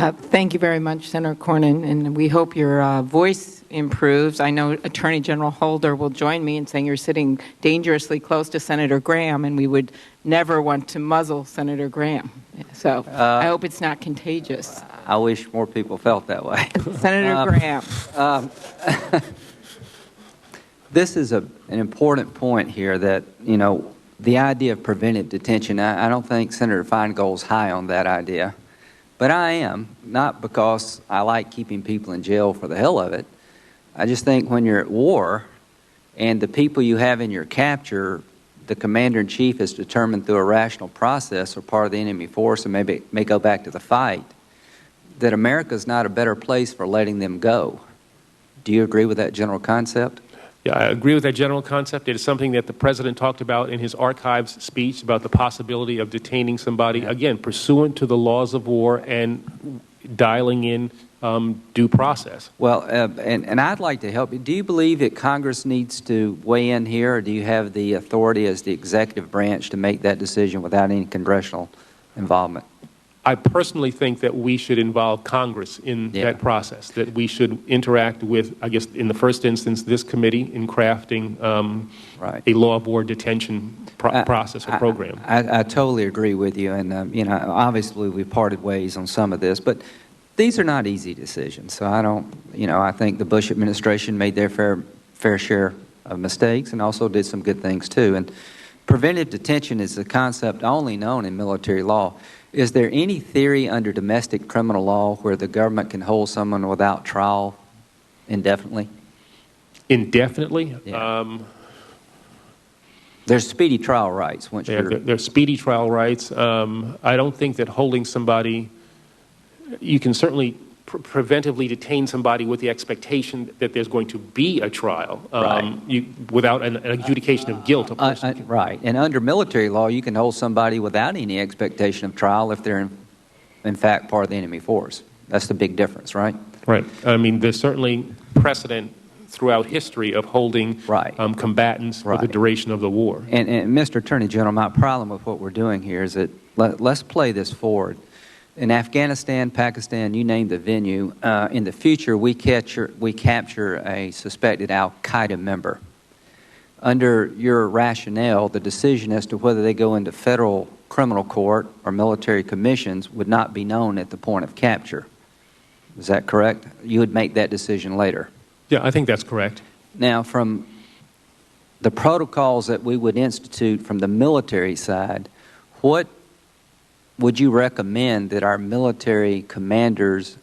Thank you very much, Senator Cornyn, and we hope your voice improves. I know Attorney General Holder will join me in saying you're sitting dangerously close to Senator Graham, and we would never want to muzzle Senator Graham. So I hope it's not contagious. I wish more people felt that way. Senator Graham. This is an important point here that, the idea of preventive detention, I don't think Senator Feingold's high on that idea. But I am, not because I like keeping people in jail for the hell of it. I just think when you're at war and the people you have in your capture, the commander-in-chief is determined through a rational process or part of the enemy force and maybe may go back to the fight, that America's not a better place for letting them go. Do you agree with that general concept? Yeah, I agree with that general concept. It is something that the President talked about in his archives speech about the possibility of detaining somebody, again, pursuant to the laws of war and dialing in due process. Well, and I'd like to help you. Do you believe that Congress needs to weigh in here, or do you have the authority as the executive branch to make that decision without any congressional involvement? I personally think that we should involve Congress in that process, that we should interact with, I guess, in the first instance, this committee in crafting a law of war detention process or program. I totally agree with you, and, obviously we parted ways on some of this, but these are not easy decisions. So I don't, I think the Bush administration made their fair share of mistakes and also did some good things too. And preventive detention is a concept only known in military law. Is there any theory under domestic criminal law where the government can hold someone without trial indefinitely? Indefinitely? Yeah. There's speedy trial rights. There's speedy trial rights. I don't think that holding somebody, you can certainly preventively detain somebody with the expectation that there's going to be a trial without an adjudication of guilt. Right. And under military law, you can hold somebody without any expectation of trial if they're, in fact, part of the enemy force. That's the big difference, right? Right. I mean, there's certainly precedent throughout history of holding combatants for the duration of the war. And Mr. Attorney General, my problem with what we're doing here is that let's play this forward. In Afghanistan, Pakistan, you name the venue, in the future we capture a suspected al-Qaeda member. Under your rationale, the decision as to whether they go into federal criminal court or military commissions would not be known at the point of capture. Is that correct? You would make that decision later. Yeah, I think that's correct. Now, from the protocols that we would institute from the military side, what would you recommend that our military commanders,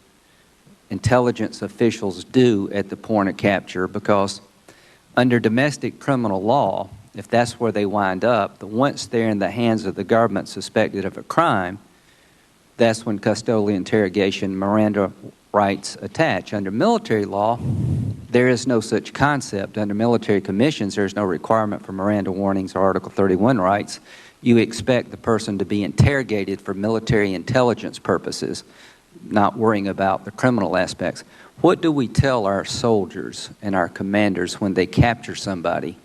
intelligence officials do at the point of capture? Because under domestic criminal law, if that's where they wind up, once they're in the hands of the government suspected of a crime, that's when custodial interrogation, Miranda rights attach. Under military law, there is no such concept. Under military commissions, there's no requirement for Miranda warnings or Article 31 rights. You expect the person to be interrogated for military intelligence purposes, not worrying about the criminal aspects. What do we tell our soldiers and our commanders when they capture somebody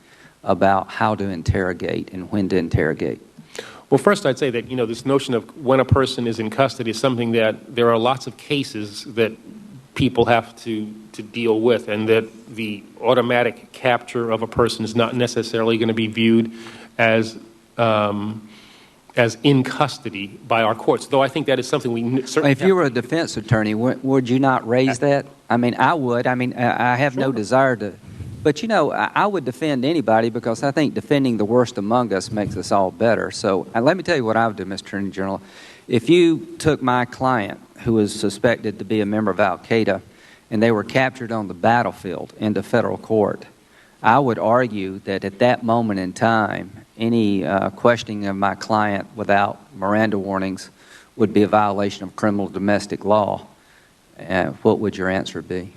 about how to interrogate and when to interrogate? Well, first I'd say that, this notion of when a person is in custody is something that there are lots of cases that people have to deal with, and that the automatic capture of a person is not necessarily going to be viewed as in custody by our courts, though I think that is something we certainly If you were a defense attorney, would you not raise that? I mean, I would. I mean, I have no desire to. But, I would defend anybody because I think defending the worst among us makes us all better. So let me tell you what I would do, Mr. Attorney General. If you took my client, who was suspected to be a member of al-Qaeda, and they were captured on the battlefield into federal court, I would argue that at that moment in time, any questioning of my client without Miranda warnings would be a violation of criminal domestic law. What would your answer be?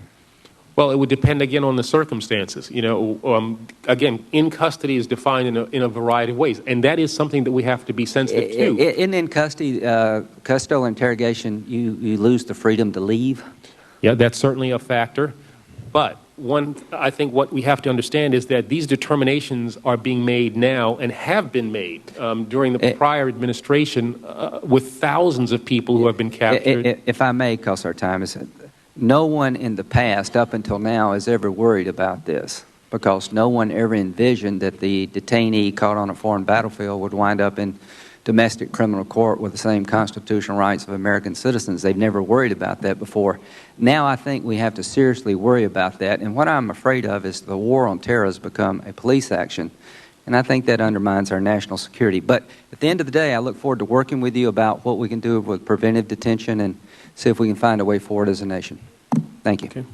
Well, it would depend, again, on the circumstances. Again, in custody is defined in a variety of ways, and that is something that we have to be sensitive to. In custody, custodial interrogation, you lose the freedom to leave? Yeah, that's certainly a factor. But I think what we have to understand is that these determinations are being made now and have been made during the prior administration with thousands of people who have been captured. If I may, because our time is, no one in the past up until now has ever worried about this, because no one ever envisioned that the detainee caught on a foreign battlefield would wind up in domestic criminal court with the same constitutional rights of American citizens. They've never worried about that before. Now I think we have to seriously worry about that, and what I'm afraid of is the war on terror has become a police action, and I think that undermines our national security. But at the end of the day, I look forward to working with you about what we can do with preventive detention and see if we can find a way forward as a nation. Thank you. Okay.